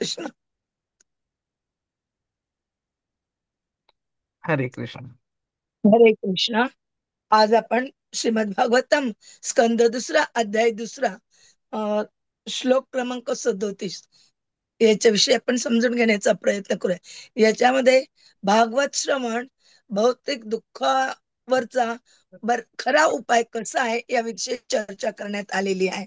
कृष्ण. हरे कृष्ण. हरे कृष्ण. आज आपण श्रीमद भागवतम स्कंद दुसरा अध्याय दुसरा अ, श्लोक क्रमांक 37 याच्याविषयी आपण समजून घेण्याचा प्रयत्न करूया. याच्यामध्ये भागवत श्रवण भौतिक दुःखावरचा खरा उपाय कसा आहे याविषयी चर्चा करण्यात आलेली आहे.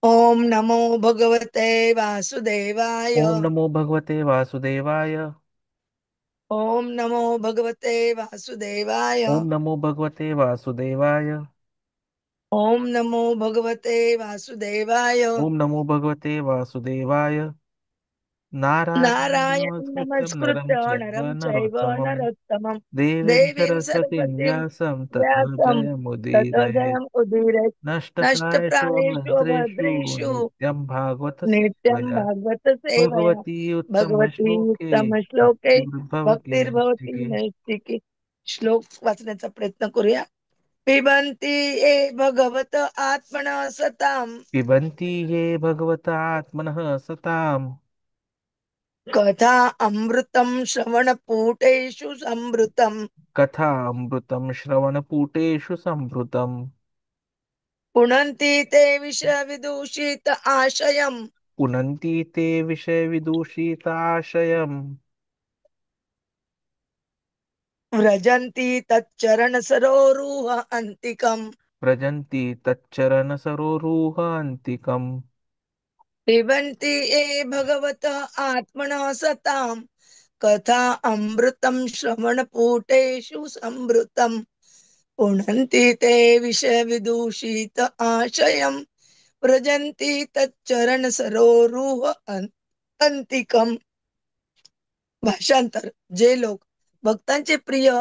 ओम नमो भगवते वासुदेवाय. ओम नमो भगवते वासुदेवाय. ओम नमो भगवते वासुदेवाय. ओम नमो भगवते वासुदेवाय. ओम नमो भगवते वासुदेवाय. ओम नमो भगवते वासुदेवाय. नारायणं नारायण नमस्कृत्य नरं नमस्कृत्य चैव नरं चैव नरोत्तमं नरोत्तमं देवीं देवीं सरस्वतीं सरस्वतीं व्यासं ततो व्यासं ततो जयमुदीरये. जयमुदीरये. नष्टप्रायेषु नष्टप्रायेषु भद्रेषु भद्रेषु नित्यं भागवत नित्यं सेवया भागवत सेवया. भगवती भगवती उत्तमश्लोके उत्तम श्लोके भक्तिर्भवति भक्तिर्भवती नैष्टिके. नैष्टिकी. श्लोक वाचण्याचा प्रयत्न करूया. पिबन्ति ये भगवत आत्मनः सताम् पिबन्ति ये भगवता आत्मनः सताम् कथा अमृतं श्रवणपूटेषु संवृतम् कथामृतं श्रवणपूटेषु संभृतम् पुनन्ति ते विषविदूषित आशयम् पुनन्ति ते विषयविदूषिताशयम् व्रजन्ति तच्चरणसरोरुह अन्तिकम्. व्रजन्ति तच्चरणसरोरुहान्तिकम् पिबन्ति ये भगवतः आत्मनः सताम् कथा अमृतं श्रवणपूटेषु संवृतम्. पुनन्ति ते विषविदूषित आशयम् व्रजन्ति तच्चरणसरोरुह अन्तिकम्. भाषांतर. जे लोक भक्तांचे प्रिय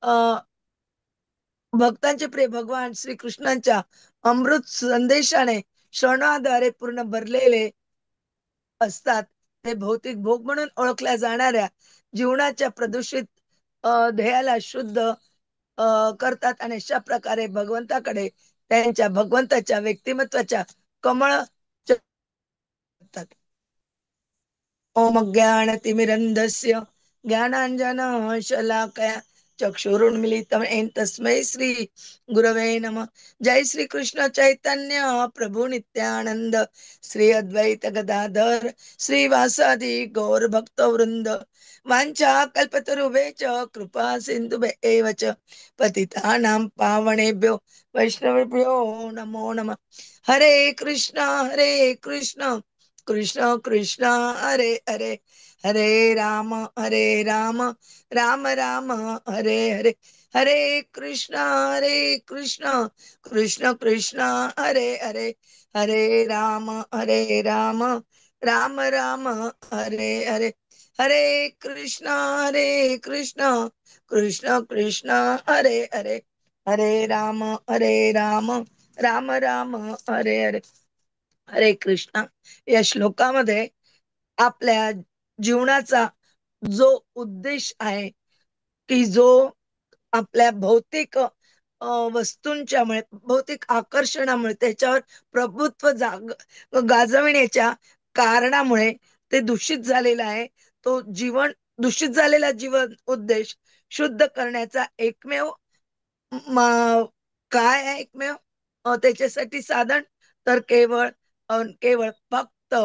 अ, भक्तांचे प्रिय भगवान श्री कृष्णांच्या अमृत संदेशाने श्रवणाद्वारे पूर्ण भरलेले असतात, ते भौतिक भोग म्हणून ओळखल्या जाणाऱ्या जीवनाच्या प्रदूषित ध्येयाला शुद्ध करतात आणि अशा प्रकारे भगवंताकडे त्यांच्या भगवंताच्या व्यक्तिमत्वाच्या कमळ ओम ज्ञानतिमिरन्धस्य ज्ञानाञ्जनशलाकया चक्षुरुन्मीलितं येन तस्मै श्री गुरवे नमः. जय श्री कृष्ण चैतन्य प्रभु नित्यानंद श्री अद्वैत गदाधर श्रीवासादि गौर भक्त वृंद वांछा कल्पतरुभ्यश्च कृपा सिन्धुभ्य एव च पतितानां पावनेभ्यो वैष्णवेभ्यो नमो नमः. हरे कृष्ण कृष्ण कृष्ण हरे हरे हरे राम राम राम हरे हरे. हरे कृष्ण कृष्ण कृष्ण हरे हरे हरे राम राम राम हरे हरे. हरे कृष्ण कृष्ण कृष्ण हरे हरे हरे राम राम राम हरे हरे. हरे कृष्ण. या श्लोकामध्ये आपल्या जीवनाचा जो उद्देश आहे, की जो आपल्या भौतिक वस्तूंच्यामुळे भौतिक आकर्षणामुळे त्याच्यावर प्रभुत्व गाजविण्याच्या कारणामुळे ते दूषित झालेलं आहे. तो दूषित झालेला जीवन उद्देश शुद्ध करण्याचा एकमेव काय आहे एकमेव त्याच्यासाठी साधन तर केवळ फक्त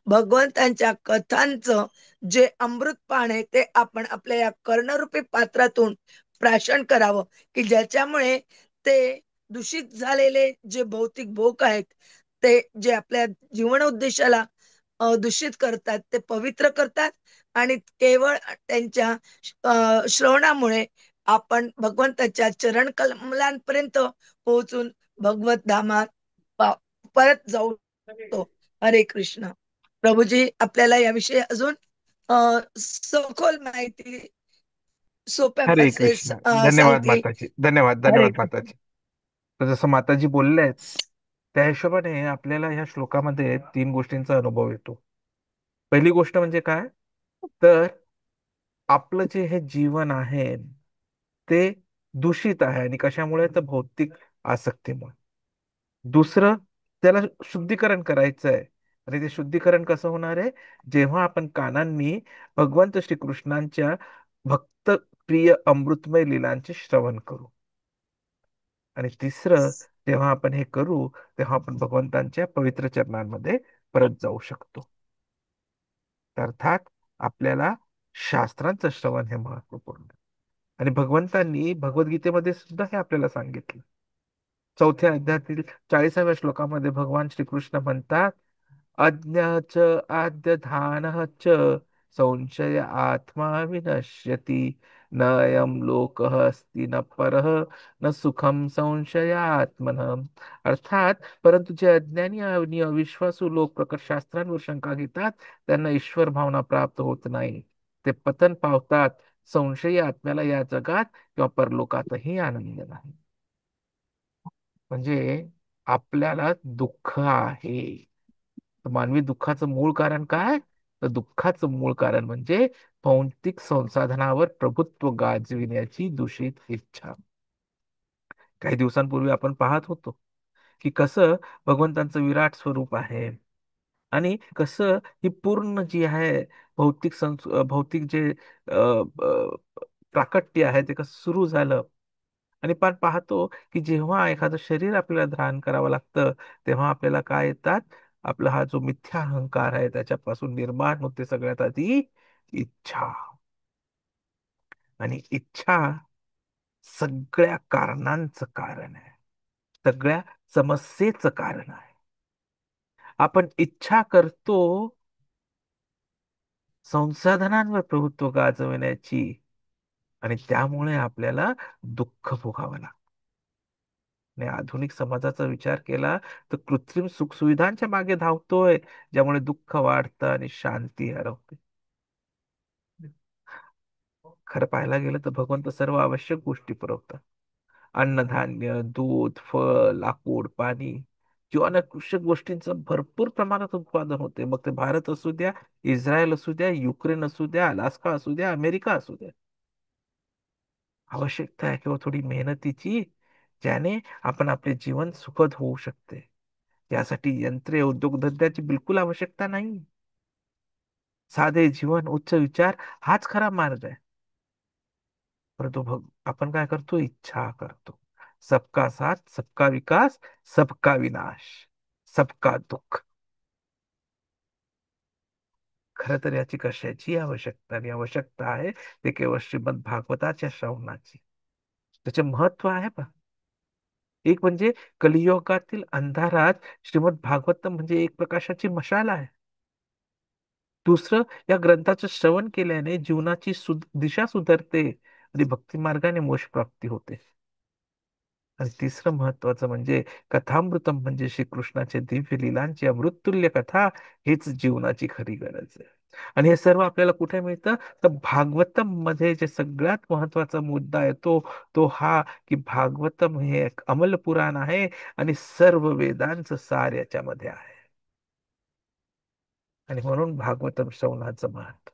भगवंतांच्या कथांचं जे अमृत पान आहे ते आपण आपल्या या कर्णरूपी पात्रातून प्राशन करावं, की ज्याच्यामुळे ते दूषित झालेले जे भौतिक भोग आहेत ते जे आपल्या जीवन उद्देशाला दूषित करतात ते पवित्र करतात. आणि केवळ त्यांच्या श्रवणामुळे आपण भगवंताच्या चरण कमलांपर्यंत पोहोचून भगवत धामात पा- परत जाऊ शकतो. हरे कृष्ण. प्रभूजी आपल्याला याविषयी अजून सखोल माहिती सोप्या हरे भाषेत कृष्ण. धन्यवाद सांगतील. माताजी. धन्यवाद हरे धन्यवाद कृष्ण. माताजी. तर जसं माताजी बोलल्या आहेत त्या हिशोबाने आपल्याला ह्या श्लोकामध्ये तीन गोष्टींचा अनुभव येतो. पहिली गोष्ट म्हणजे काय, तर आपलं जे हे जीवन आहे ते दूषित आहे आणि कशामुळे तर भौतिक आसक्तीमुळे. दुसरं, त्याला शुद्धीकरण करायचं आहे. आणि ते शुद्धीकरण कसं होणार आहे? जेव्हा आपण कानांनी भगवंत श्रीकृष्णांच्या भक्त प्रिय अमृतमय लीलांचे श्रवण करू. आणि तिसरं, जेव्हा आपण हे करू तेव्हा आपण भगवंतांच्या पवित्र चरणांमध्ये परत जाऊ शकतो. अर्थात आपल्याला शास्त्रांचं श्रवण हे महत्वपूर्ण आहे. आणि भगवंतांनी भगवद्गीतेमध्ये सुद्धा हे आपल्याला सांगितलं. चौथ्या अध्यायातील 40व्या श्लोकामध्ये भगवान श्रीकृष्ण म्हणतात, अज्ञाच आद्यधानः च संशय आत्मा विनश्यति न अयं लोकः अस्ति न परः न सुखम संशयात्मनः. अर्थात, परंतु जे अज्ञानी आणि अविश्वासू लोक प्रकट शास्त्रांवर शंका घेतात त्यांना ईश्वर भावना प्राप्त होत नाही. ते पतन पावतात. संशयी आत्म्याला या जगात किंवा परलोकातही आनंद नाही. म्हणजे आपल्याला दुःख आहे. तर मानवी दुःखाचं मूळ कारण काय? तर दुःखाचं मूळ कारण म्हणजे भौतिक संसाधनावर प्रभुत्व गाजविण्याची दूषित इच्छा. काही दिवसांपूर्वी आपण पाहत होतो की कसं भगवंतांचं विराट स्वरूप आहे आणि कसं ही पूर्ण जी आहे भौतिक जे प्राकट्य आहे ते कसं सुरू झालं. आणि पण पाहतो की जेव्हा एखादं शरीर आपल्याला धारण करावं लागतं तेव्हा आपल्याला काय येतात? आपला हा जो मिथ्या अहंकार आहे त्याच्यापासून निर्माण होते सगळ्यात आधी इच्छा. आणि इच्छा सगळ्या कारणांचं कारण आहे, सगळ्या समस्येचं कारण आहे. आपण इच्छा करतो संसाधनांवर प्रभुत्व गाजवण्याची आणि त्यामुळे आपल्याला दुःख भोगावं लागतं. आणि आधुनिक समाजाचा विचार केला तर कृत्रिम सुखसुविधांच्या मागे धावतोय, ज्यामुळे दुःख वाढतं आणि शांती हरवते. खरं पाहायला गेलं तर भगवंत सर्व आवश्यक गोष्टी पुरवतात. अन्नधान्य, दूध, फळ, लाकूड, पाणी, जीवनावश्यक गोष्टींचं भरपूर प्रमाणात उत्पादन होते. मग ते भारत असू द्या, इस्रायल असू द्या, युक्रेन असू द्या, अलास्का असू द्या, अमेरिका असू द्या. आवश्यकता आहे किंवा थोडी मेहनतीची, ज्याने आपण आपले जीवन सुखद होऊ शकते. यासाठी यंत्रे, उद्योगधंद्याची बिलकुल आवश्यकता नाही. साधे जीवन, उच्च विचार हाच खरा मार्ग आहे. परंतु आपण काय करतो? इच्छा करतो. सबका साथ, सबका विकास, सबका विनाश, सबका दुःख. खरं तर याची कशाची आवश्यकता नाही. आवश्यकता आहे ते केवळ श्रीमद भागवताच्या श्रवणाची. त्याचे महत्व आहे पण एक म्हणजे कलियुगातील अंधारात श्रीमद भागवतम म्हणजे एक प्रकाशाची मशाल आहे. दुसरं, या ग्रंथाचं श्रवण केल्याने जीवनाची दिशा सुधारते आणि भक्ती मार्गाने मोक्ष प्राप्ती होते. आणि तिसरं महत्वाचं म्हणजे कथामृतम म्हणजे श्रीकृष्णाचे दिव्य लीलांची अमृततुल्य कथा हीच जीवनाची खरी गरज आहे. आणि हे सर्व आपल्याला कुठे मिळतं? तर भागवतम मध्ये जे सगळ्यात महत्वाचा मुद्दा आहे तो तो हा की भागवतम हे एक अमल पुराण आहे आणि सर्व वेदांचं सार याच्यामध्ये आहे. आणि म्हणून भागवतम श्रवणाचं महत्व.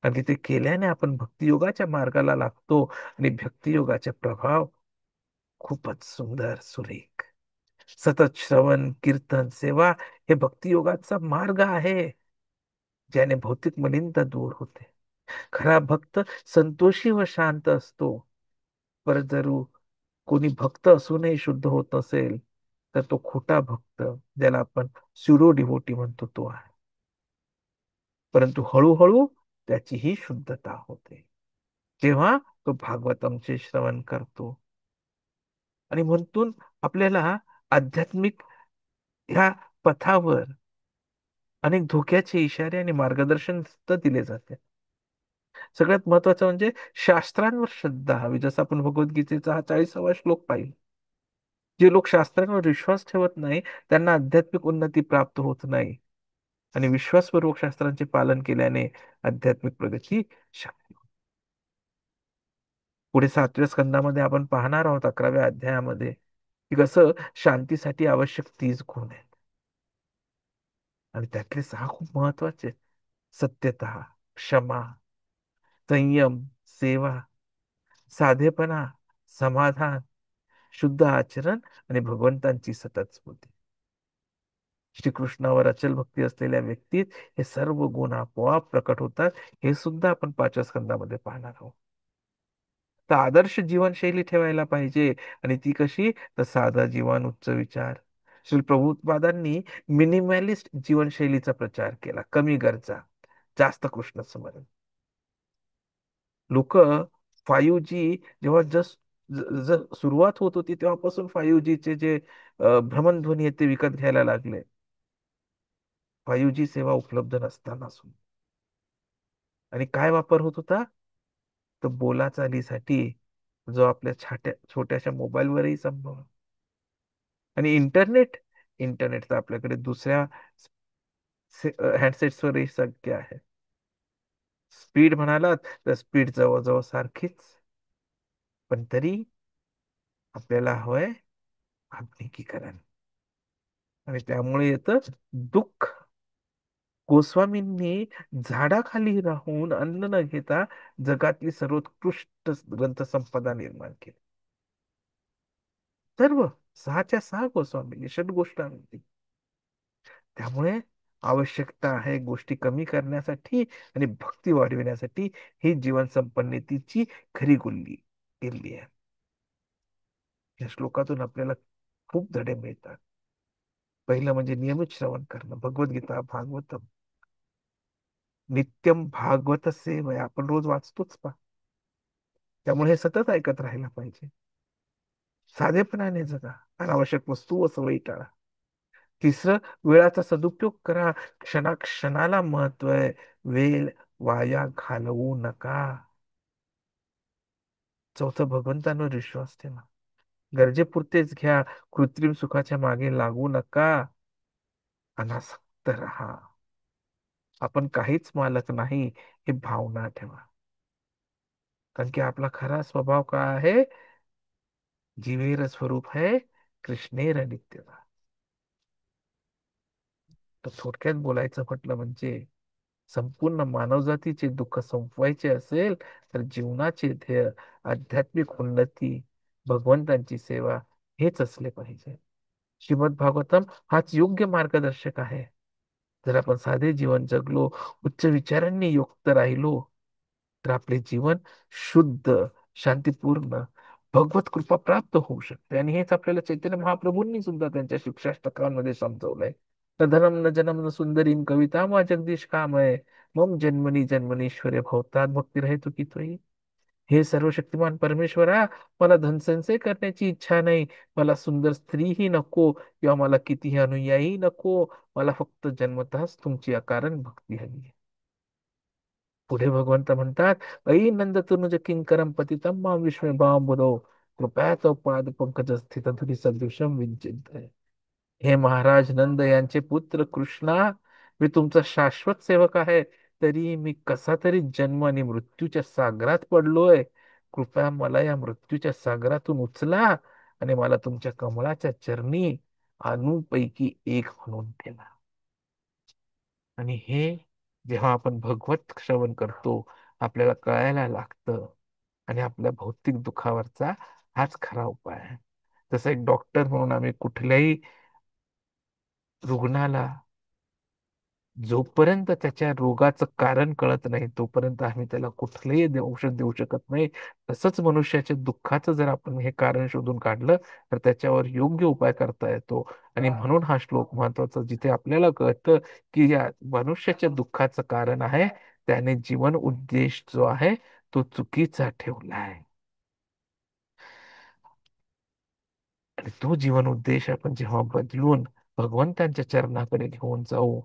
आणि ते केल्याने आपण भक्तियोगाच्या मार्गाला लागतो आणि भक्तियोगाचे प्रभाव खूपच सुंदर सुरेख. सतत श्रवण कीर्तन सेवा हे भक्तियोगाचा मार्ग आहे, ज्याने भौतिक मलिनता दूर होते. खरा भक्त संतोषी व शांत असतो. पर जर कोणी भक्त असूनही शुद्ध होत नसेल तर तो खोटा भक्त, ज्याला आपण स्युडो डिव्होटी म्हणतो, तो आहे. परंतु हळूहळू त्याचीही शुद्धता होते जेव्हा तो भागवतमचे श्रवण करतो. आणि म्हणून आपल्याला आध्यात्मिक ह्या पथावर अनेक धोक्याचे इशारे आणि मार्गदर्शन सुद्धा दिले जाते. सगळ्यात महत्वाचं म्हणजे शास्त्रांवर श्रद्धा हवी. जसं आपण भगवद्गीतेचा हा 40वा श्लोक पाहिला. जे लोक शास्त्रांवर विश्वास ठेवत नाही त्यांना आध्यात्मिक उन्नती प्राप्त होत नाही. आणि विश्वासपूर्वक शास्त्रांचे पालन केल्याने आध्यात्मिक प्रगती शक्य होते. पुढे 7व्या स्कंदामध्ये आपण पाहणार आहोत 11व्या अध्यायामध्ये की कसं शांतीसाठी आवश्यक 30 गुण आहेत. आणि त्यातले 6 खूप महत्वाचे आहेत. सत्यता, क्षमा, संयम, सेवा, साधेपणा, समाधान, शुद्ध आचरण आणि भगवंतांची सतत स्मृती. श्रीकृष्णावर अचल भक्ती असलेल्या व्यक्तीत हे सर्व गुण आपोआप प्रकट होतात. हे सुद्धा आपण 5व्या स्कंदामध्ये पाहणार आहोत. तर आदर्श जीवनशैली ठेवायला पाहिजे. आणि ती कशी? तर साधा जीवन, उच्च विचार. श्री प्रभुपादांनी मिनिमलिस्ट जीवनशैलीचा प्रचार केला. कमी गरजा, जास्त कृष्ण स्मरण. लोक 5G जेव्हा जस्ट सुरुवात होत होती तेव्हापासून 5Gचे जे भ्रमणध्वनी आहेत ते विकत घ्यायला लागले. 5G सेवा उपलब्ध नसताना सुद्धा. आणि काय वापर होत होता? तर बोलाचालीसाठी, जो आपल्या छोट्याशा मोबाईलवरही संभव. आणि इंटरनेट तर आपल्याकडे दुसऱ्या हँडसेट्सवरही शक्य आहे. स्पीड म्हणालात तर स्पीड जवळजवळ सारखीच, पण तरी आपल्याला हवंय आधुनिकीकरण. आणि त्यामुळे येतं दुःख. गोस्वामींनी झाडाखाली राहून अन्न न घेता जगातली सर्वोत्कृष्ट ग्रंथसंपदा निर्माण केली. सर्व 6च्या 6 गोस्वामींनी षटगोष्ठांमध्ये. त्यामुळे आवश्यकता आहे गोष्टी कमी करण्यासाठी आणि भक्ती वाढविण्यासाठी. ही जीवन संपन्नतेची खरी गुल्ली किल्ली आहे. या श्लोकातून आपल्याला खूप धडे मिळतात. पहिलं म्हणजे नियमित श्रवण करणं, भगवद्गीता, भागवतम. नित्यम भागवत सेवया, आपण रोज वाचतोच पा. त्यामुळे हे सतत ऐकत राहायला पाहिजे. साधेपणाने जगा, अनावश्यक वस्तू व सवयी टाळा. तिसरं, वेळाचा सदुपयोग करा. क्षणाक्षणाला महत्व आहे. वेळ वाया घालवू नका. चौथं, भगवंतांवर विश्वास ठेवा. गरजेपुरतेच घ्या. कृत्रिम सुखाच्या मागे लागू नका. अनासक्त राहा. आपण काहीच मालक नाही, हे भावना ठेवा. कारण की आपला खरा स्वभाव काय आहे? जीवेर स्वरूप है कृष्णेर नित्यता. तर थोडक्यात बोलायचं म्हटलं म्हणजे, संपूर्ण मानवजातीचे दुःख संपवायचे असेल तर जीवनाचे ध्येय आध्यात्मिक उन्नती, भगवंतांची सेवा हेच असले पाहिजे. श्रीमद भागवतम हाच योग्य मार्गदर्शक आहे. जर आपण साधे जीवन जगलो, उच्च विचारांनी युक्त राहिलो, तर आपले जीवन शुद्ध, शांतीपूर्ण, भगवत कृपा प्राप्त होऊ शकते. आणि हेच आपल्याला चैतन्य महाप्रभूंनी सुद्धा त्यांच्या शिक्षाष्टकांमध्ये समजवलंय. न धनम न जनम न सुंदरीम कविता मा जगदीश कामय, मम जन्मनी जन्मनीश्वरे भवतात भक्ती रहे तुकी तोही. हे सर्वशक्तिमान परमेश्वरा, मला धनसंचय करण्याची इच्छा नाही, मला सुंदर स्त्रीही नको, किंवा मला कितीही अनुयायी नको. मला फक्त जन्मतःच तुमची अकारण भक्ती हवी. पुढे भगवंत म्हणतात, ऐ नंद तनुज किंकरम पतितम माम विश्वे बुधो, कृपया तो पाद पंकज स्थित धुरी सदृशम विचिंत. हे महाराज नंद यांचे पुत्र कृष्णा, मी तुमचा शाश्वत सेवक आहे. तरी मी कसा तरी जन्म आणि मृत्यूच्या सागरात पडलोय. कृपया मला या मृत्यूच्या सागरातून उचला आणि मला तुमच्या कमळाच्या चरणी अणूपैकी एक म्हणून ठेवा. आणि हे जेव्हा आपण भगवत श्रवण करतो, आपल्याला कळायला लागतं. आणि आपल्या भौतिक दुःखावरचा हाच खरा उपाय आहे. जसं एक डॉक्टर म्हणून आम्ही कुठल्याही रुग्णाला, जोपर्यंत त्याच्या रोगाचं कारण कळत नाही तोपर्यंत आम्ही त्याला कुठलंही औषध देऊ शकत नाही. तसंच मनुष्याच्या दुःखाचं जर आपण हे कारण शोधून काढलं तर त्याच्यावर योग्य उपाय करता येतो. आणि म्हणून हा श्लोक महत्वाचा, जिथे आपल्याला कळतं की या मनुष्याच्या दुःखाचं कारण आहे त्याने जीवन उद्देश जो आहे तो चुकीचा ठेवला आहे. आणि तो जीवन उद्देश आपण जेव्हा बदलून भगवंतांच्या चरणाकडे घेऊन जाऊ,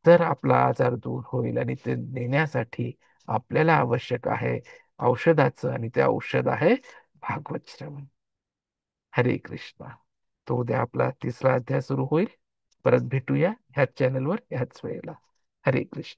तर आपला आजार दूर होईल. आणि ते देण्यासाठी आपल्याला आवश्यक आहे औषधाचं, आणि ते औषध आहे भागवत श्रवण. हरे कृष्णा. तो उद्या आपला 3रा अध्याय सुरू होईल. परत भेटूया ह्याच चॅनलवर ह्याच वेळेला. हरे कृष्ण.